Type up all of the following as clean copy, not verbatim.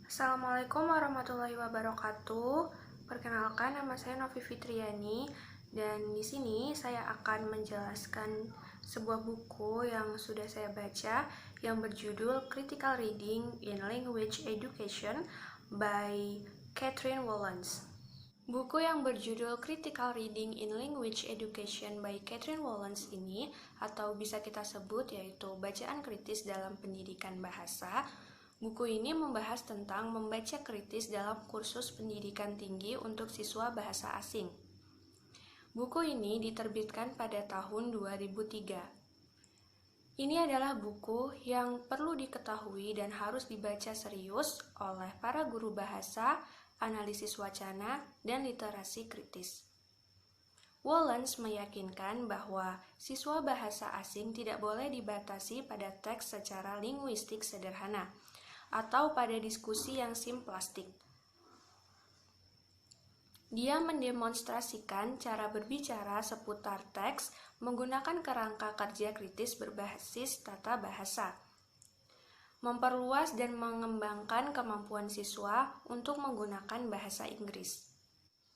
Assalamualaikum warahmatullahi wabarakatuh. Perkenalkan, nama saya Novi Fitriani dan di sini saya akan menjelaskan sebuah buku yang sudah saya baca yang berjudul Critical Reading in Language Education by Catherine Wollens. Buku yang berjudul Critical Reading in Language Education by Catherine Wollens ini, atau bisa kita sebut yaitu bacaan kritis dalam pendidikan bahasa. Buku ini membahas tentang membaca kritis dalam kursus pendidikan tinggi untuk siswa bahasa asing. Buku ini diterbitkan pada tahun 2003. Ini adalah buku yang perlu diketahui dan harus dibaca serius oleh para guru bahasa, analisis wacana, dan literasi kritis. Wollens meyakinkan bahwa siswa bahasa asing tidak boleh dibatasi pada teks secara linguistik sederhana atau pada diskusi yang simplastik. Dia mendemonstrasikan cara berbicara seputar teks menggunakan kerangka kerja kritis berbasis tata bahasa, memperluas dan mengembangkan kemampuan siswa untuk menggunakan bahasa Inggris.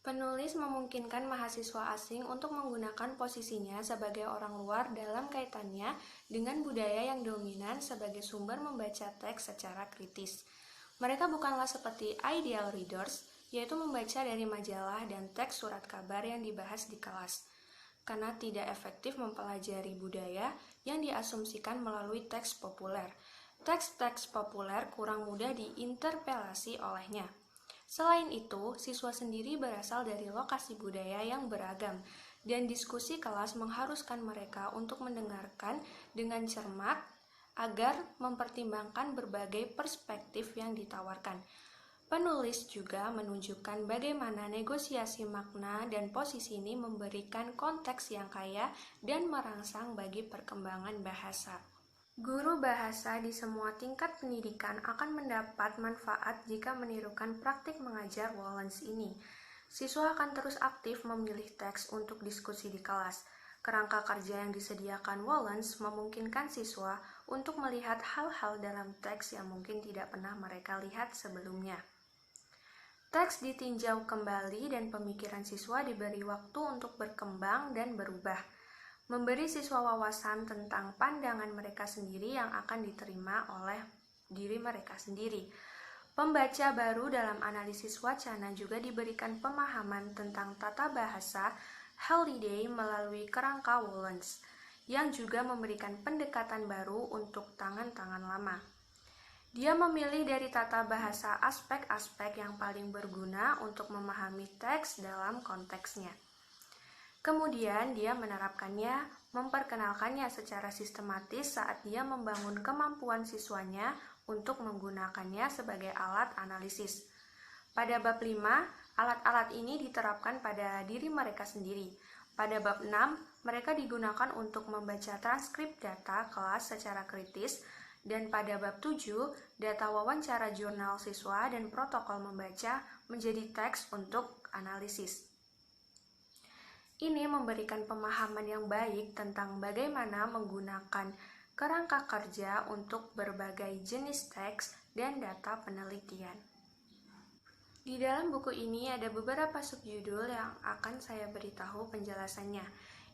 Penulis memungkinkan mahasiswa asing untuk menggunakan posisinya sebagai orang luar dalam kaitannya dengan budaya yang dominan sebagai sumber membaca teks secara kritis. Mereka bukanlah seperti ideal readers, yaitu membaca dari majalah dan teks surat kabar yang dibahas di kelas, karena tidak efektif mempelajari budaya yang diasumsikan melalui teks populer. Teks-teks populer kurang mudah diinterpelasi olehnya. Selain itu, siswa sendiri berasal dari lokasi budaya yang beragam, dan diskusi kelas mengharuskan mereka untuk mendengarkan dengan cermat agar mempertimbangkan berbagai perspektif yang ditawarkan. Penulis juga menunjukkan bagaimana negosiasi makna dan posisi ini memberikan konteks yang kaya dan merangsang bagi perkembangan bahasa. Guru bahasa di semua tingkat pendidikan akan mendapat manfaat jika menirukan praktik mengajar Wollens ini. Siswa akan terus aktif memilih teks untuk diskusi di kelas. Kerangka kerja yang disediakan Wollens memungkinkan siswa untuk melihat hal-hal dalam teks yang mungkin tidak pernah mereka lihat sebelumnya. Teks ditinjau kembali dan pemikiran siswa diberi waktu untuk berkembang dan berubah, memberi siswa wawasan tentang pandangan mereka sendiri yang akan diterima oleh diri mereka sendiri. Pembaca baru dalam analisis wacana juga diberikan pemahaman tentang tata bahasa Halliday melalui kerangka Wollens, yang juga memberikan pendekatan baru untuk tangan-tangan lama. Dia memilih dari tata bahasa aspek-aspek yang paling berguna untuk memahami teks dalam konteksnya. Kemudian dia menerapkannya, memperkenalkannya secara sistematis saat dia membangun kemampuan siswanya untuk menggunakannya sebagai alat analisis. Pada bab 5, alat-alat ini diterapkan pada diri mereka sendiri. Pada bab 6, mereka digunakan untuk membaca transkrip data kelas secara kritis, dan pada bab 7, data wawancara jurnal siswa dan protokol membaca menjadi teks untuk analisis. Ini memberikan pemahaman yang baik tentang bagaimana menggunakan kerangka kerja untuk berbagai jenis teks dan data penelitian. Di dalam buku ini ada beberapa subjudul yang akan saya beritahu penjelasannya.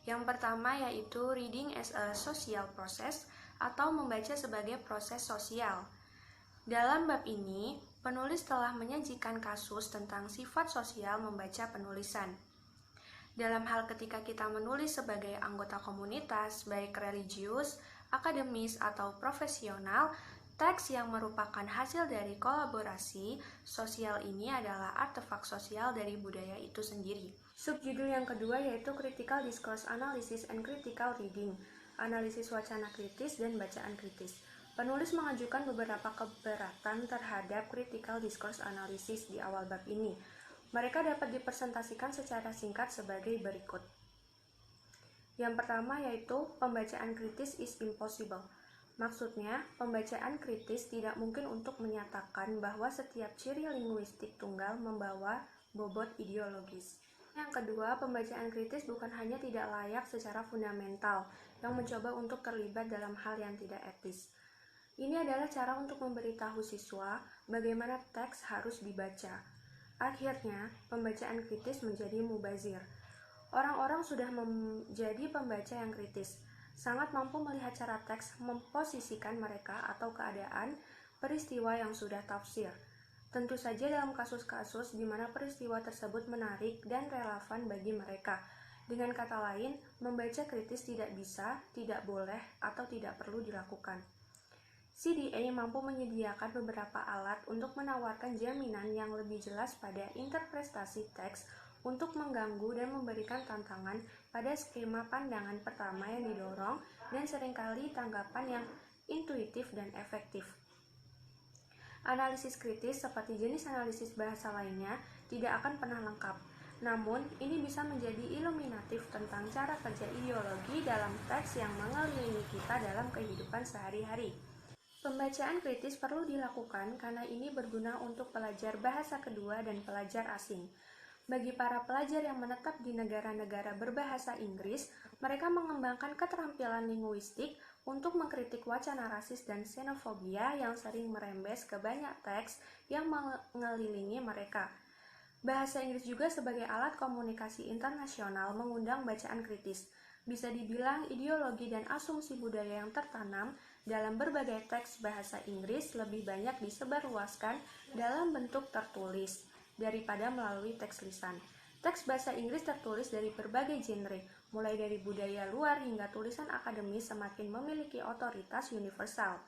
Yang pertama yaitu Reading as a Social Process atau membaca sebagai proses sosial. Dalam bab ini, penulis telah menyajikan kasus tentang sifat sosial membaca penulisan. Dalam hal ketika kita menulis sebagai anggota komunitas, baik religius, akademis, atau profesional, teks yang merupakan hasil dari kolaborasi sosial ini adalah artefak sosial dari budaya itu sendiri. Subjudul yang kedua yaitu Critical Discourse Analysis and Critical Reading, analisis wacana kritis dan bacaan kritis. Penulis mengajukan beberapa keberatan terhadap Critical Discourse Analysis di awal bab ini. Mereka dapat dipresentasikan secara singkat sebagai berikut. Yang pertama yaitu pembacaan kritis is impossible. Maksudnya, pembacaan kritis tidak mungkin untuk menyatakan bahwa setiap ciri linguistik tunggal membawa bobot ideologis. Yang kedua, pembacaan kritis bukan hanya tidak layak secara fundamental, yang mencoba untuk terlibat dalam hal yang tidak etis. Ini adalah cara untuk memberitahu siswa bagaimana teks harus dibaca. Akhirnya, pembacaan kritis menjadi mubazir. Orang-orang sudah menjadi pembaca yang kritis, sangat mampu melihat cara teks memposisikan mereka atau keadaan peristiwa yang sudah tafsir. Tentu saja dalam kasus-kasus di mana peristiwa tersebut menarik dan relevan bagi mereka. Dengan kata lain, membaca kritis tidak bisa, tidak boleh, atau tidak perlu dilakukan. CDA mampu menyediakan beberapa alat untuk menawarkan jaminan yang lebih jelas pada interpretasi teks untuk mengganggu dan memberikan tantangan pada skema pandangan pertama yang didorong dan seringkali tanggapan yang intuitif dan efektif. Analisis kritis seperti jenis analisis bahasa lainnya tidak akan pernah lengkap. Namun, ini bisa menjadi iluminatif tentang cara kerja ideologi dalam teks yang mengelilingi kita dalam kehidupan sehari-hari. Pembacaan kritis perlu dilakukan karena ini berguna untuk pelajar bahasa kedua dan pelajar asing. Bagi para pelajar yang menetap di negara-negara berbahasa Inggris, mereka mengembangkan keterampilan linguistik untuk mengkritik wacana rasis dan xenofobia yang sering merembes ke banyak teks yang mengelilingi mereka. Bahasa Inggris juga sebagai alat komunikasi internasional mengundang bacaan kritis. Bisa dibilang ideologi dan asumsi budaya yang tertanam dalam berbagai teks bahasa Inggris lebih banyak disebarluaskan dalam bentuk tertulis daripada melalui teks lisan. Teks bahasa Inggris tertulis dari berbagai genre, mulai dari budaya luar hingga tulisan akademis semakin memiliki otoritas universal.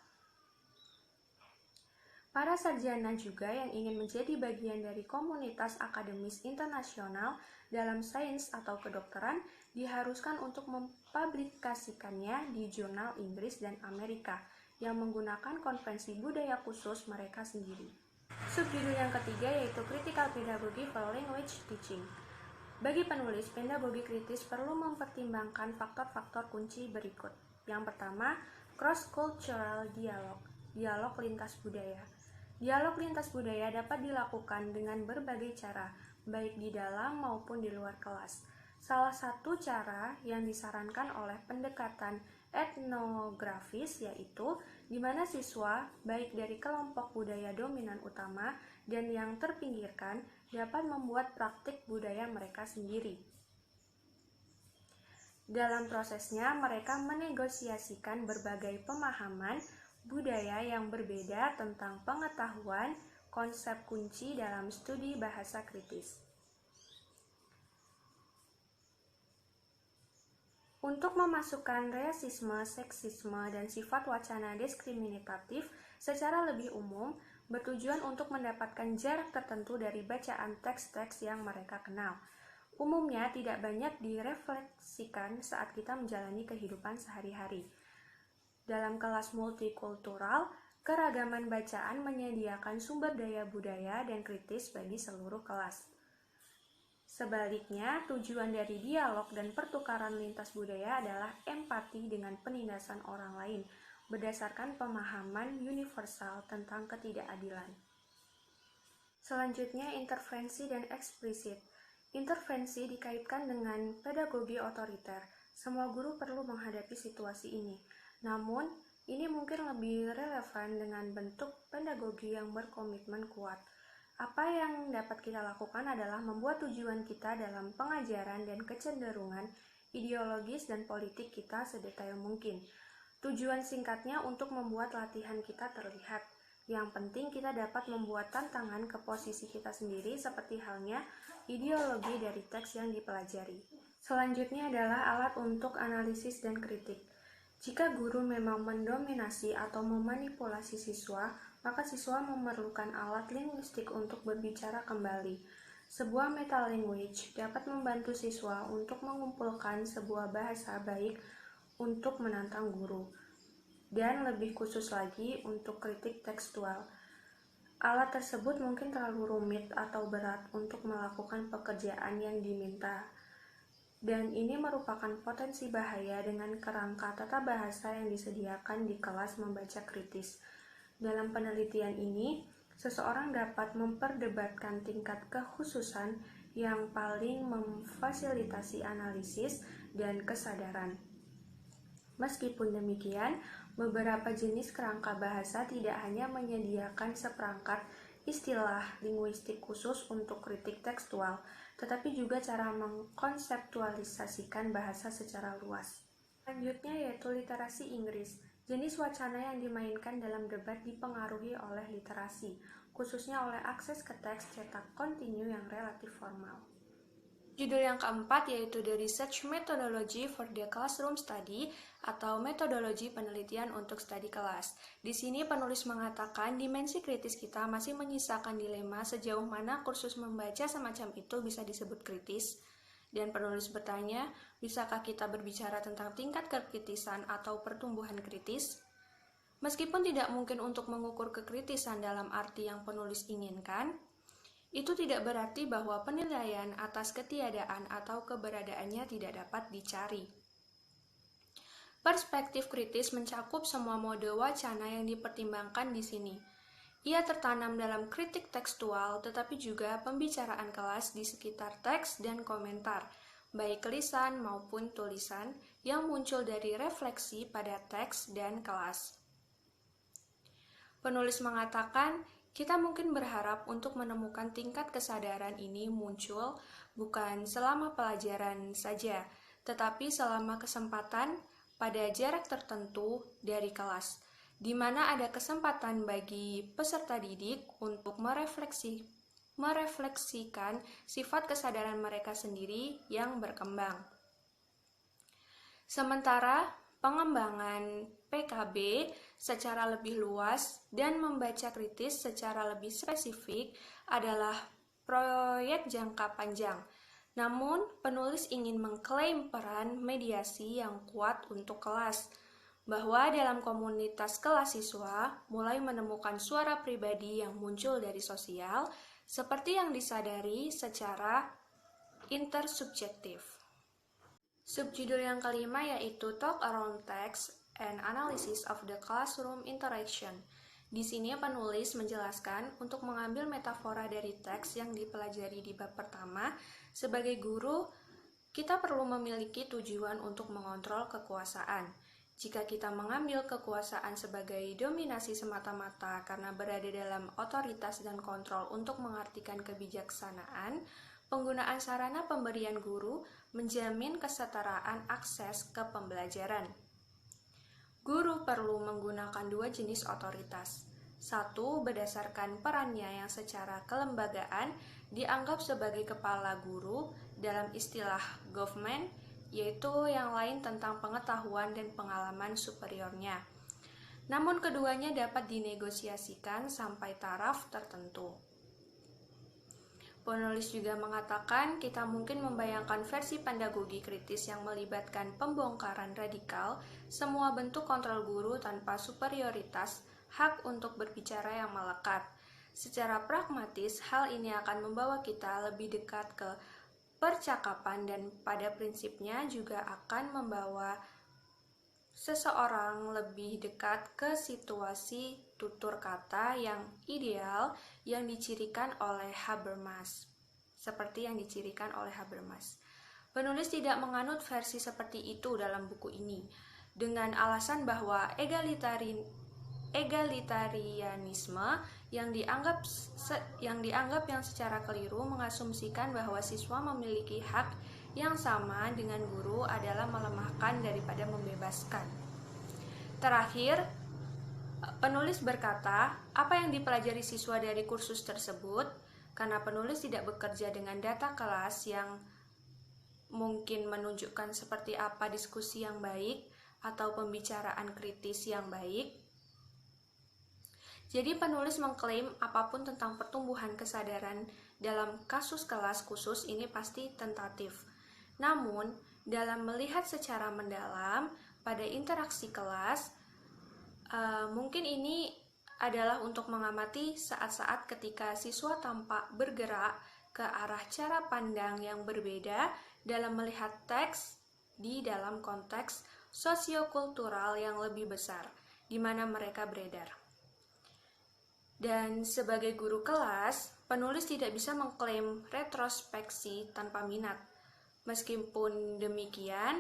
Para sarjana juga yang ingin menjadi bagian dari komunitas akademis internasional dalam sains atau kedokteran diharuskan untuk mempublikasikannya di jurnal Inggris dan Amerika yang menggunakan konvensi budaya khusus mereka sendiri. Subjudul yang ketiga yaitu Critical Pedagogy for Language Teaching. Bagi penulis, pedagogi kritis perlu mempertimbangkan faktor-faktor kunci berikut. Yang pertama, cross-cultural dialog, dialog lintas budaya. Dialog lintas budaya dapat dilakukan dengan berbagai cara, baik di dalam maupun di luar kelas. Salah satu cara yang disarankan oleh pendekatan etnografis yaitu di mana siswa, baik dari kelompok budaya dominan utama dan yang terpinggirkan, dapat membuat praktik budaya mereka sendiri. Dalam prosesnya, mereka menegosiasikan berbagai pemahaman budaya yang berbeda tentang pengetahuan konsep kunci dalam studi bahasa kritis. Untuk memasukkan rasisme, seksisme, dan sifat wacana diskriminatif secara lebih umum, bertujuan untuk mendapatkan jarak tertentu dari bacaan teks-teks yang mereka kenal. Umumnya tidak banyak direfleksikan saat kita menjalani kehidupan sehari-hari. Dalam kelas multikultural, keragaman bacaan menyediakan sumber daya budaya dan kritis bagi seluruh kelas. Sebaliknya, tujuan dari dialog dan pertukaran lintas budaya adalah empati dengan penindasan orang lain berdasarkan pemahaman universal tentang ketidakadilan. Selanjutnya, intervensi dan eksplisit. Intervensi dikaitkan dengan pedagogi otoriter. Semua guru perlu menghadapi situasi ini. Namun, ini mungkin lebih relevan dengan bentuk pedagogi yang berkomitmen kuat. Apa yang dapat kita lakukan adalah membuat tujuan kita dalam pengajaran dan kecenderungan ideologis dan politik kita sedetail mungkin. Tujuan singkatnya untuk membuat latihan kita terlihat. Yang penting kita dapat membuat tantangan ke posisi kita sendiri seperti halnya ideologi dari teks yang dipelajari. Selanjutnya adalah alat untuk analisis dan kritik. Jika guru memang mendominasi atau memanipulasi siswa, maka siswa memerlukan alat linguistik untuk berbicara kembali. Sebuah metalanguage dapat membantu siswa untuk mengumpulkan sebuah bahasa baik untuk menantang guru, dan lebih khusus lagi untuk kritik tekstual. Alat tersebut mungkin terlalu rumit atau berat untuk melakukan pekerjaan yang diminta. Dan ini merupakan potensi bahaya dengan kerangka tata bahasa yang disediakan di kelas membaca kritis. Dalam penelitian ini, seseorang dapat memperdebatkan tingkat kekhususan yang paling memfasilitasi analisis dan kesadaran. Meskipun demikian, Beberapa jenis kerangka bahasa tidak hanya menyediakan seperangkat istilah linguistik khusus untuk kritik tekstual, tetapi juga cara mengkonseptualisasikan bahasa secara luas. Selanjutnya yaitu literasi Inggris. Jenis wacana yang dimainkan dalam debat dipengaruhi oleh literasi, khususnya oleh akses ke teks cetak kontinu yang relatif formal. Judul yang keempat yaitu The Research Methodology for the Classroom Study atau metodologi penelitian untuk studi kelas. Di sini penulis mengatakan dimensi kritis kita masih menyisakan dilema sejauh mana kursus membaca semacam itu bisa disebut kritis. Dan penulis bertanya, bisakah kita berbicara tentang tingkat kekritisan atau pertumbuhan kritis? Meskipun tidak mungkin untuk mengukur kekritisan dalam arti yang penulis inginkan, itu tidak berarti bahwa penilaian atas ketiadaan atau keberadaannya tidak dapat dicari. Perspektif kritis mencakup semua mode wacana yang dipertimbangkan di sini. Ia tertanam dalam kritik tekstual, tetapi juga pembicaraan kelas di sekitar teks dan komentar, baik lisan maupun tulisan, yang muncul dari refleksi pada teks dan kelas. Penulis mengatakan, kita mungkin berharap untuk menemukan tingkat kesadaran ini muncul bukan selama pelajaran saja, tetapi selama kesempatan pada jarak tertentu dari kelas, di mana ada kesempatan bagi peserta didik untuk merefleksikan sifat kesadaran mereka sendiri yang berkembang. Sementara pengembangan PKB secara lebih luas dan membaca kritis secara lebih spesifik adalah proyek jangka panjang. Namun, penulis ingin mengklaim peran mediasi yang kuat untuk kelas, bahwa dalam komunitas kelas siswa mulai menemukan suara pribadi yang muncul dari sosial, seperti yang disadari secara intersubjektif. Subjudul yang kelima yaitu Talk Around Text and Analysis of the Classroom Interaction. Di sini penulis menjelaskan untuk mengambil metafora dari teks yang dipelajari di bab pertama, sebagai guru, kita perlu memiliki tujuan untuk mengontrol kekuasaan. Jika kita mengambil kekuasaan sebagai dominasi semata-mata karena berada dalam otoritas dan kontrol untuk mengartikan kebijaksanaan, penggunaan sarana pemberian guru menjamin kesetaraan akses ke pembelajaran. Guru perlu menggunakan dua jenis otoritas. Satu, berdasarkan perannya yang secara kelembagaan dianggap sebagai kepala guru dalam istilah government, yaitu yang lain tentang pengetahuan dan pengalaman superiornya. Namun keduanya dapat dinegosiasikan sampai taraf tertentu. Penulis juga mengatakan kita mungkin membayangkan versi pedagogi kritis yang melibatkan pembongkaran radikal, semua bentuk kontrol guru tanpa superioritas, hak untuk berbicara yang melekat. Secara pragmatis, hal ini akan membawa kita lebih dekat ke percakapan dan pada prinsipnya juga akan membawa seseorang lebih dekat ke situasi tutur kata yang ideal yang dicirikan oleh Habermas. Seperti yang dicirikan oleh Habermas. Penulis tidak menganut versi seperti itu dalam buku ini, dengan alasan bahwa egalitarianisme yang dianggap yang secara keliru mengasumsikan bahwa siswa memiliki hak yang sama dengan guru adalah melemahkan daripada membebaskan. Terakhir, penulis berkata, apa yang dipelajari siswa dari kursus tersebut, karena penulis tidak bekerja dengan data kelas yang mungkin menunjukkan seperti apa diskusi yang baik atau pembicaraan kritis yang baik. Jadi penulis mengklaim apapun tentang pertumbuhan kesadaran dalam kasus kelas khusus ini pasti tentatif. Namun, dalam melihat secara mendalam pada interaksi kelas, mungkin ini adalah untuk mengamati saat-saat ketika siswa tampak bergerak ke arah cara pandang yang berbeda dalam melihat teks di dalam konteks sosiokultural yang lebih besar, di mana mereka beredar. Dan sebagai guru kelas, penulis tidak bisa mengklaim retrospeksi tanpa minat. Meskipun demikian,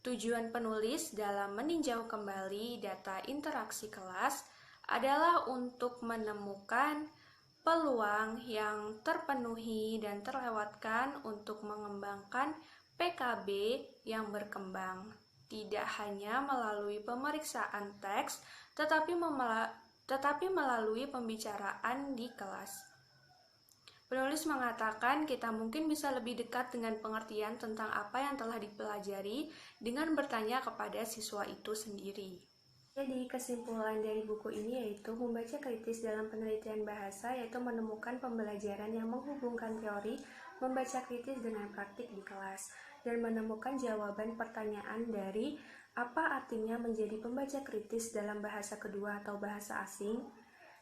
Tujuan penulis dalam meninjau kembali data interaksi kelas adalah untuk menemukan peluang yang terpenuhi dan terlewatkan untuk mengembangkan PKB yang berkembang, tidak hanya melalui pemeriksaan teks, tetapi melalui pembicaraan di kelas. Penulis mengatakan kita mungkin bisa lebih dekat dengan pengertian tentang apa yang telah dipelajari dengan bertanya kepada siswa itu sendiri. Jadi kesimpulan dari buku ini yaitu membaca kritis dalam penelitian bahasa yaitu menemukan pembelajaran yang menghubungkan teori membaca kritis dengan praktik di kelas dan menemukan jawaban pertanyaan dari apa artinya menjadi pembaca kritis dalam bahasa kedua atau bahasa asing.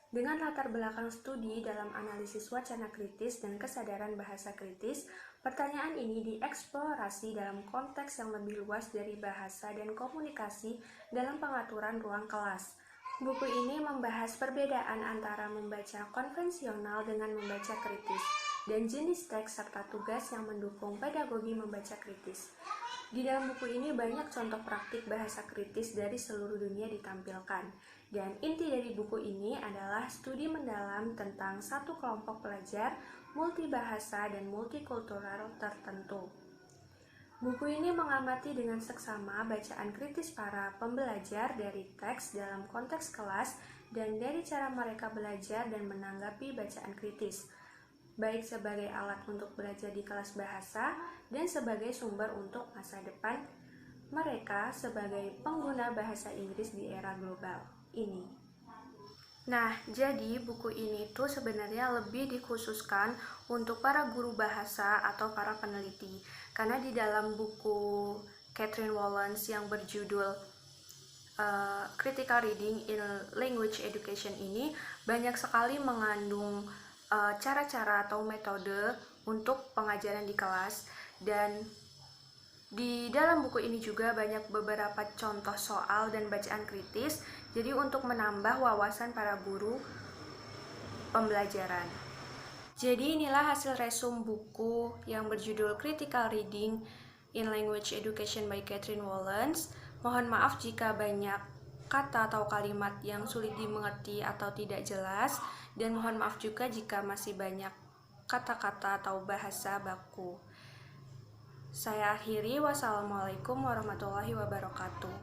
Dengan latar belakang studi dalam analisis wacana kritis dan kesadaran bahasa kritis, pertanyaan ini dieksplorasi dalam konteks yang lebih luas dari bahasa dan komunikasi dalam pengaturan ruang kelas. Buku ini membahas perbedaan antara membaca konvensional dengan membaca kritis, dan jenis teks serta tugas yang mendukung pedagogi membaca kritis. Di dalam buku ini banyak contoh praktik bahasa kritis dari seluruh dunia ditampilkan. Dan inti dari buku ini adalah studi mendalam tentang satu kelompok pelajar multibahasa dan multikultural tertentu. Buku ini mengamati dengan seksama bacaan kritis para pembelajar dari teks dalam konteks kelas dan dari cara mereka belajar dan menanggapi bacaan kritis, baik sebagai alat untuk belajar di kelas bahasa dan sebagai sumber untuk masa depan mereka sebagai pengguna bahasa Inggris di era global ini. Nah, jadi buku ini tuh sebenarnya lebih dikhususkan untuk para guru bahasa atau para peneliti. Karena di dalam buku Catherine Wolans yang berjudul Critical Reading in Language Education ini banyak sekali mengandung cara-cara atau metode untuk pengajaran di kelas, dan di dalam buku ini juga banyak beberapa contoh soal dan bacaan kritis, jadi untuk menambah wawasan para guru pembelajaran. Jadi inilah hasil resum buku yang berjudul Critical Reading in Language Education by Catherine Wolans. Mohon maaf jika banyak kata atau kalimat yang sulit dimengerti atau tidak jelas, dan mohon maaf juga jika masih banyak kata-kata atau bahasa baku. Saya akhiri, wassalamualaikum warahmatullahi wabarakatuh.